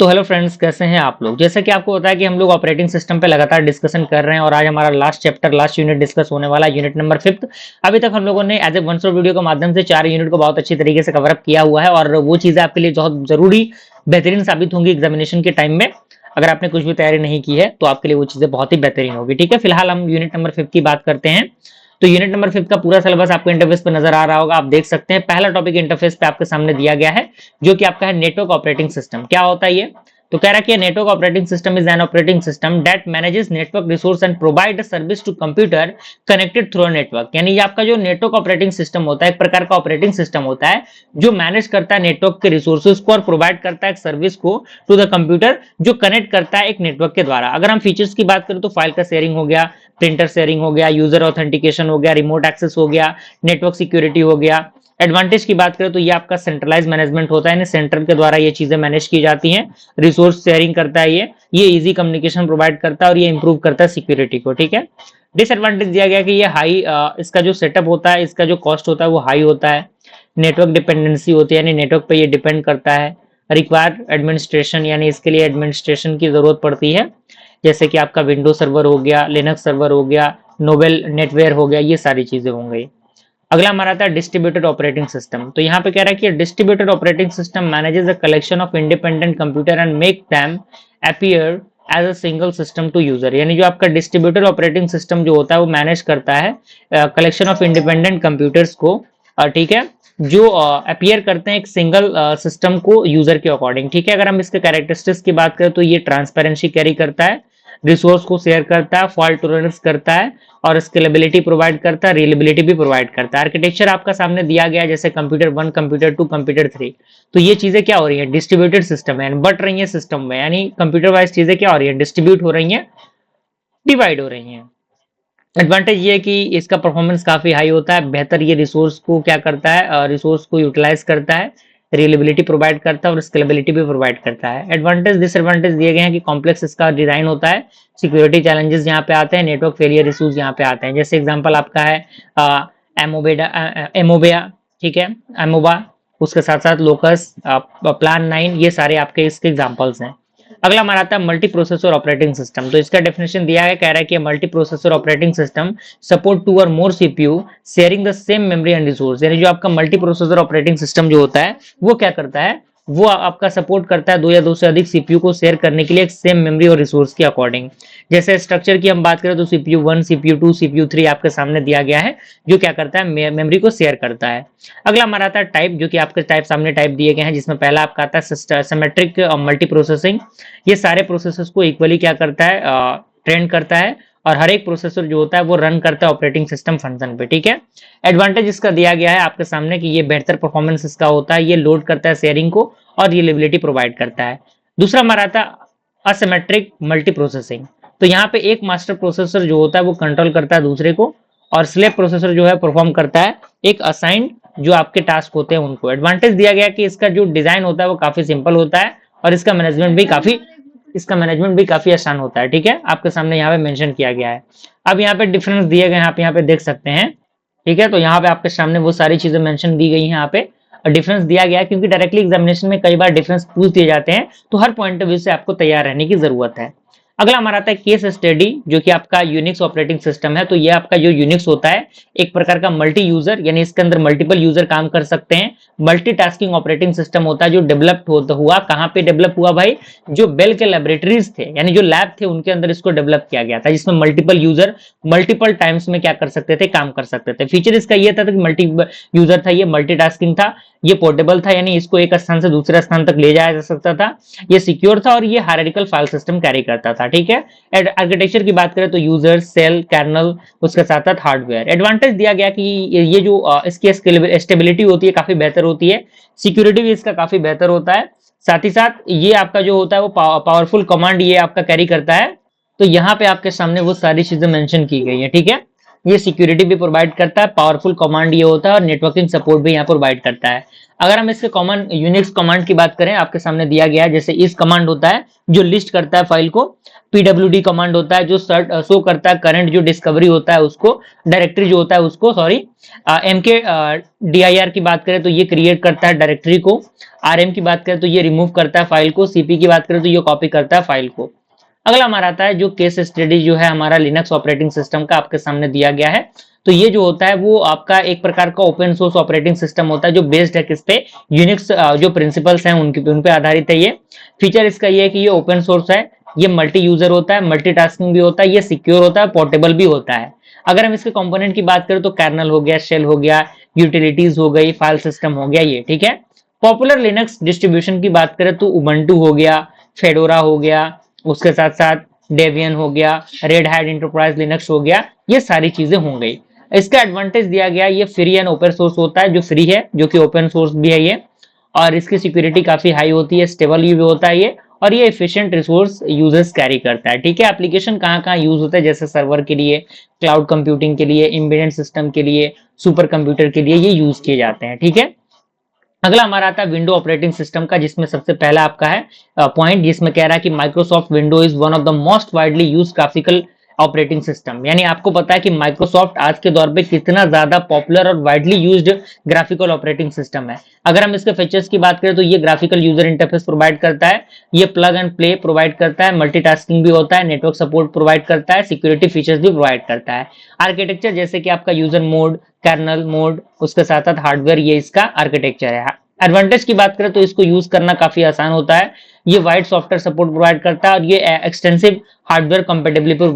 तो hello friends, कैसे हैं आप लोग। जैसा कि आपको पता है कि हम लोग ऑपरेटिंग सिस्टम पे लगातार डिस्कशन कर रहे हैं और आज हमारा last chapter last unit discuss होने वाला है, यूनिट नंबर 5। अभी तक हम लोगों ने as a one shot video के माध्यम से 4 यूनिट को बहुत अच्छी तरीके से कवर अप किया हुआ है और वो चीजें आपके लिए बहुत जरूरी बेहतरीन साबित होंगी एग्जामिनेशन के टाइम में। अगर आपने कुछ भी तैयारी नहीं की है तो आपके लिए वो चीजें बहुत ही बेहतरीन होगी। ठीक है, फिलहाल हम यूनिट नंबर 5 की बात करते हैं। तो यूनिट नंबर 5 का पूरा सिलेबस आपको इंटरफेस पे नजर आ रहा होगा, आप देख सकते हैं। पहला टॉपिक इंटरफेस पे आपके सामने दिया गया है जो कि आपका है नेटवर्क ऑपरेटिंग सिस्टम। क्या होता है ये? तो कह रहा है कि network operating system is an operating system that manages network resource and provide service to computer connected through network. यानी ये आपका जो नेटवर्क ऑपरेटिंग सिस्टम होता है एक प्रकार का ऑपरेटिंग सिस्टम होता है जो मैनेज करता है नेटवर्क के रिसोर्सेज को और प्रोवाइड करता है एक सर्विस को टू द कंप्यूटर जो कनेक्ट करता है एक नेटवर्क के द्वारा। अगर हम फीचर्स की बात करें तो फाइल का शेयरिंग हो गया, प्रिंटर शेयरिंग हो गया, यूजर ऑथेंटिकेशन हो गया, रिमोट एक्सेस हो गया, नेटवर्क सिक्योरिटी हो गया। एडवांटेज की बात करें तो ये आपका सेंट्रलाइज मैनेजमेंट होता है, सेंटर के द्वारा ये चीजें मैनेज की जाती हैं। रिसोर्स शेयरिंग करता है ये इजी कम्युनिकेशन प्रोवाइड करता है और ये इंप्रूव करता है सिक्योरिटी को। ठीक है। डिसएडवांटेज दिया गया कि ये हाई इसका जो सेटअप होता है, इसका जो कॉस्ट होता है वो हाई होता है। नेटवर्क डिपेंडेंसी होती है, यानी नेटवर्क पे ये डिपेंड करता है। रिक्वायर एडमिनिस्ट्रेशन, यानी इसके लिए एडमिनिस्ट्रेशन की जरूरत पड़ती है, जैसे कि आपका विंडो सर्वर हो गया, लिनक्स सर्वर हो गया, नोवेल नेटवेयर हो गया, ये सारी चीजें होंगी। अगला हमारा आता है डिस्ट्रीब्यूटेड ऑपरेटिंग सिस्टम। तो यहाँ पे कह रहा है कि distributed operating system manages a collection of independent computer and make them appear as a single system to user. यानी जो आपका डिस्ट्रीब्यूटेड ऑपरेटिंग सिस्टम जो होता है वो मैनेज करता है कलेक्शन ऑफ इंडिपेंडेंट कंप्यूटर्स को, ठीक है, जो अपीयर करते हैं एक सिंगल सिस्टम को यूजर के अकॉर्डिंग। ठीक है। अगर हम इसके कैरेक्टरिस्टिक्स की बात करें तो ये ट्रांसपेरेंसी कैरी करता है, रिसोर्स को शेयर करता है, फॉल्ट टॉलरेंस करता है और स्केलेबिलिटी प्रोवाइड करता है, रिलेबिलिटी भी प्रोवाइड करता है। आर्किटेक्चर आपका सामने दिया गया है, जैसे कंप्यूटर 1, कंप्यूटर 2, कंप्यूटर 3। तो ये चीजें क्या हो रही है, डिस्ट्रीब्यूटेड सिस्टम है, बट रही है सिस्टम में, यानी कंप्यूटर वाइज चीजें क्या हो रही है, डिस्ट्रीब्यूट हो रही है, डिवाइड हो रही है। एडवांटेज ये है कि इसका परफॉर्मेंस काफी हाई होता है, बेहतर ये रिसोर्स को क्या करता है, रिसोर्स को यूटिलाइज करता है, रिलेबिलिटी प्रोवाइड करता है और स्केलेबिलिटी भी प्रोवाइड करता है। एडवांटेज डिसएडवांटेज दिए गए हैं कि कॉम्प्लेक्स इसका डिजाइन होता है, सिक्योरिटी चैलेंजेस यहाँ पे आते हैं, नेटवर्क फेलियर इश्यूज यहाँ पे आते हैं। जैसे एग्जांपल आपका है एमोबेया, ठीक है, एमोबा, उसके साथ साथ लोकस, प्लान 9, ये सारे आपके इसके एग्जांपल्स हैं। अगला हमारा आता है मल्टी प्रोसेसर ऑपरेटिंग सिस्टम। तो इसका डेफिनेशन दिया है, कह रहा है कि multi processor operating system support 2 और more CPU sharing the same memory and resource. यानी जो आपका मल्टी प्रोसेसर ऑपरेटिंग सिस्टम जो होता है वो क्या करता है, वो आपका सपोर्ट करता है 2 या 2 से अधिक सीपीयू को शेयर करने के लिए एक सेम मेमोरी और रिसोर्स के अकॉर्डिंग। जैसे स्ट्रक्चर की हम बात करें तो सीपीयू 1, सीपीयू 2, सीपीयू 3 आपके सामने दिया गया है, जो क्या करता है, मेमोरी को शेयर करता है। अगला हमारा आता है टाइप, जो कि आपके टाइप सामने टाइप दिए गए हैं, जिसमें पहला आपका आता है सिमेट्रिक मल्टी प्रोसेसिंग। ये सारे प्रोसेसर्स को इक्वली क्या करता है, ट्रेन करता है और हर एक प्रोसेसर जो होता है वो रन करता है ऑपरेटिंग सिस्टम फंक्शन पे। ठीक है। एडवांटेज इसका दिया गया है आपके सामने कि ये बेहतर परफॉर्मेंस इसका होता है, ये लोड करता है शेयरिंग को और रिलेबिलिटी प्रोवाइड करता है। दूसरा हमारा आता है असिमेट्रिक मल्टी प्रोसेसिंग। तो यहाँ पे एक मास्टर प्रोसेसर जो होता है वो कंट्रोल करता है दूसरे को और स्लेव प्रोसेसर जो है परफॉर्म करता है एक असाइंड जो आपके टास्क होते हैं उनको। एडवांटेज दिया गया कि इसका जो डिजाइन होता है वो काफी सिंपल होता है और इसका मैनेजमेंट भी काफी आसान होता है। ठीक है, आपके सामने यहाँ पे मेंशन किया गया है। अब यहाँ पे डिफरेंस दिए गए हैं, आप यहाँ पे देख सकते हैं। ठीक है, तो यहाँ पे आपके सामने वो सारी चीजें मेंशन दी गई हैं, यहाँ पे डिफरेंस दिया गया है, क्योंकि डायरेक्टली एग्जामिनेशन में कई बार डिफरेंस पूछ दिए जाते हैं, तो हर पॉइंट ऑफ व्यू से आपको तैयार रहने की जरूरत है। अगला हमारा आता है केस स्टडी, जो कि आपका यूनिक्स ऑपरेटिंग सिस्टम है। तो ये आपका जो यूनिक्स होता है एक प्रकार का मल्टी यूजर, यानी इसके अंदर मल्टीपल यूजर काम कर सकते हैं। मल्टीटास्किंग ऑपरेटिंग सिस्टम होता है जो डेवलप हुआ, कहाँ पे डेवलप हुआ भाई, जो बेल के लैबोरेटरीज थे, यानी जो लैब थे उनके अंदर इसको डेवलप किया गया था, जिसमें मल्टीपल यूजर मल्टीपल टाइम्स में क्या कर सकते थे, काम कर सकते थे। फीचर इसका ये था कि मल्टी यूजर था, ये मल्टीटास्किंग था, ये पोर्टेबल था, यानी इसको एक स्थान से दूसरे स्थान तक ले जाया जा सकता था, ये सिक्योर था और ये हायरार्किकल फाइल सिस्टम कैरी करता था। ठीक है। आर्किटेक्चर की बात करें तो यूजर, सेल, कर्नल, उसके साथ साथ हार्डवेयर। एडवांटेज दिया गया कि ये जो इसकी स्टेबिलिटी होती है काफी बेहतर होती है, सिक्योरिटी भी इसका काफी बेहतर होता है, साथ ही साथ ये आपका जो होता है वो पावरफुल कमांड ये आपका कैरी करता है। तो यहाँ पे आपके सामने वो सारी चीजें मेंशन की गई है। ठीक है, ये सिक्योरिटी भी प्रोवाइड करता है, पावरफुल कमांड ये होता है और नेटवर्किंग सपोर्ट भी यहाँ प्रोवाइड करता है। अगर हम इसके कॉमन यूनिक्स कमांड की बात करें, आपके सामने दिया गया है, जैसे इस कमांड होता है जो लिस्ट करता है फाइल को, पीडब्ल्यूडी कमांड होता है जो शो करता है करंट जो डिस्कवरी होता है उसको, डायरेक्टरी जो होता है उसको, सॉरी, एमके डीआईआर की बात करें तो ये क्रिएट करता है डायरेक्टरी को, आरएम की बात करें तो ये रिमूव करता है फाइल को, सीपी की बात करें तो ये कॉपी करता है फाइल को। अगला हमारा आता है जो केस स्टडी जो है हमारा लिनक्स ऑपरेटिंग सिस्टम का आपके सामने दिया गया है। तो ये जो होता है वो आपका एक प्रकार का ओपन सोर्स ऑपरेटिंग सिस्टम होता है जो बेस्ड है किस पे, यूनिक्स जो प्रिंसिपल्स हैं उन पे आधारित है। ये फीचर इसका ये है कि ये ओपन सोर्स है, ये मल्टी यूजर होता है, मल्टीटास्किंग भी होता है, ये सिक्योर होता है, पोर्टेबल भी होता है। अगर हम इसके कंपोनेंट की बात करें तो कर्नल हो गया, शेल हो गया, यूटिलिटीज हो गई, फाइल सिस्टम हो गया, ये ठीक है। पॉपुलर लिनक्स डिस्ट्रीब्यूशन की बात करें तो उबंटू हो गया, फेडोरा हो गया, उसके साथ साथ डेवियन हो गया, रेड हैट एंटरप्राइज लिनक्स हो गया, ये सारी चीजें हो गई। इसका एडवांटेज दिया गया ये फ्री एंड ओपन सोर्स होता है, जो फ्री है जो कि ओपन सोर्स भी है ये, और इसकी सिक्योरिटी काफी हाई होती है, स्टेबल भी होता है ये, और ये एफिशिएंट रिसोर्स यूजर्स कैरी करता है, ठीक है। एप्लीकेशन कहाँ कहाँ यूज होता है, जैसे सर्वर के लिए, क्लाउड कंप्यूटिंग के लिए, एम्बेडेड सिस्टम के लिए, सुपर कंप्यूटर के लिए ये यूज किए जाते हैं, ठीक है। अगला हमारा आता है विंडो ऑपरेटिंग सिस्टम का, जिसमें सबसे पहला आपका है पॉइंट, जिसमें कह रहा है कि Microsoft window is one of the most widely used graphical operating system. यानी आपको पता है कि माइक्रोसॉफ्ट आज के दौर पे कितना ज्यादा पॉपुलर और widely used graphical operating system है। अगर हम इसके फीचर्स की बात करें तो ये ग्राफिकल यूजर इंटरफेस प्रोवाइड करता है, ये प्लग एंड प्ले प्रोवाइड करता है, मल्टीटास्किंग भी होता है, नेटवर्क सपोर्ट प्रोवाइड करता है, सिक्योरिटी फीचर्स भी प्रोवाइड करता है। आर्किटेक्चर जैसे कि आपका यूजर मोड, कर्नल मोड, उसके साथ साथ हार्डवेयर, ये इसका आर्किटेक्चर है। एडवांटेज की बात करें तो इसको यूज करना काफी आसान होता है, ये वाइड सॉफ्टवेयर सपोर्ट प्रोवाइड करता है और ये एक्सटेंसिव हार्डवेयर कंपेटेबिलिटी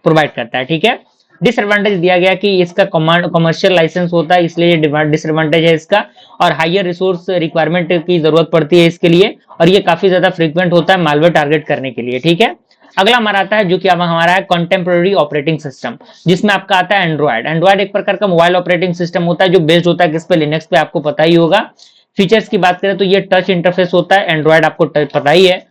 प्रोवाइड करता है, ठीक है। डिसएडवांटेज दिया गया कि इसका कमर्शियल लाइसेंस होता है, इसलिए डिसएडवांटेज है इसका, और हायर रिसोर्स रिक्वायरमेंट की जरूरत पड़ती है इसके लिए, और ये काफी ज्यादा फ्रीक्वेंट होता है मालवेयर टारगेट करने के लिए, ठीक है। अगला हमारा आता है जो कि अब हमारा है कंटेम्प्रेरी ऑपरेटिंग सिस्टम, जिसमें आपका आता है एंड्रॉइड। एंड्रॉइड एक प्रकार का मोबाइल ऑपरेटिंग सिस्टम होता है जो बेस्ड होता है किस पे, लिनक्स पे, आपको पता ही होगा। फीचर्स की बात करें तो ये टच इंटरफेस होता है, एंड्रॉइड आपको पता ही है,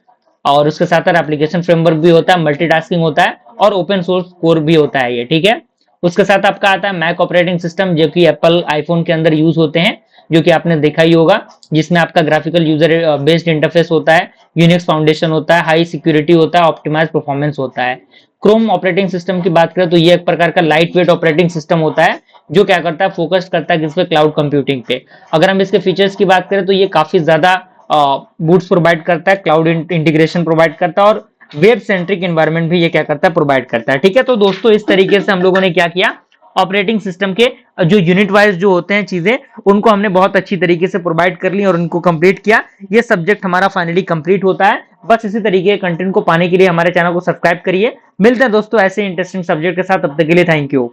और उसके साथ साथ एप्लीकेशन फ्रेमवर्क भी होता है, मल्टीटास्किंग होता है, और ओपन सोर्स कोर भी होता है ये, ठीक है। उसके साथ आपका आता है मैक ऑपरेटिंग सिस्टम, जो कि एप्पल आईफोन के अंदर यूज होते हैं, जो कि आपने देखा ही होगा, जिसमें आपका ग्राफिकल यूजर बेस्ड इंटरफेस होता है, यूनिक्स फाउंडेशन होता है, हाई सिक्योरिटी होता है, ऑप्टिमाइज परफॉर्मेंस होता है। क्रोम ऑपरेटिंग सिस्टम की बात करें तो ये एक प्रकार का लाइट वेट ऑपरेटिंग सिस्टम होता है, जो क्या करता है, फोकस करता है किस पे, क्लाउड कंप्यूटिंग पे। अगर हम इसके फीचर्स की बात करें तो ये काफी ज्यादा बूट्स प्रोवाइड करता है, क्लाउड इंटीग्रेशन प्रोवाइड करता है, और वेब सेंट्रिक एनवायरनमेंट भी ये क्या करता है, प्रोवाइड करता है, ठीक है। तो दोस्तों इस तरीके से हम लोगों ने क्या किया, ऑपरेटिंग सिस्टम के जो यूनिट वाइज जो होते हैं चीजें, उनको हमने बहुत अच्छी तरीके से प्रोवाइड कर ली और उनको कंप्लीट किया। ये सब्जेक्ट हमारा फाइनली कंप्लीट होता है। बस इसी तरीके के कंटेंट को पाने के लिए हमारे चैनल को सब्सक्राइब करिए। मिलते हैं दोस्तों ऐसे इंटरेस्टिंग सब्जेक्ट के साथ, तब तक के लिए थैंक यू।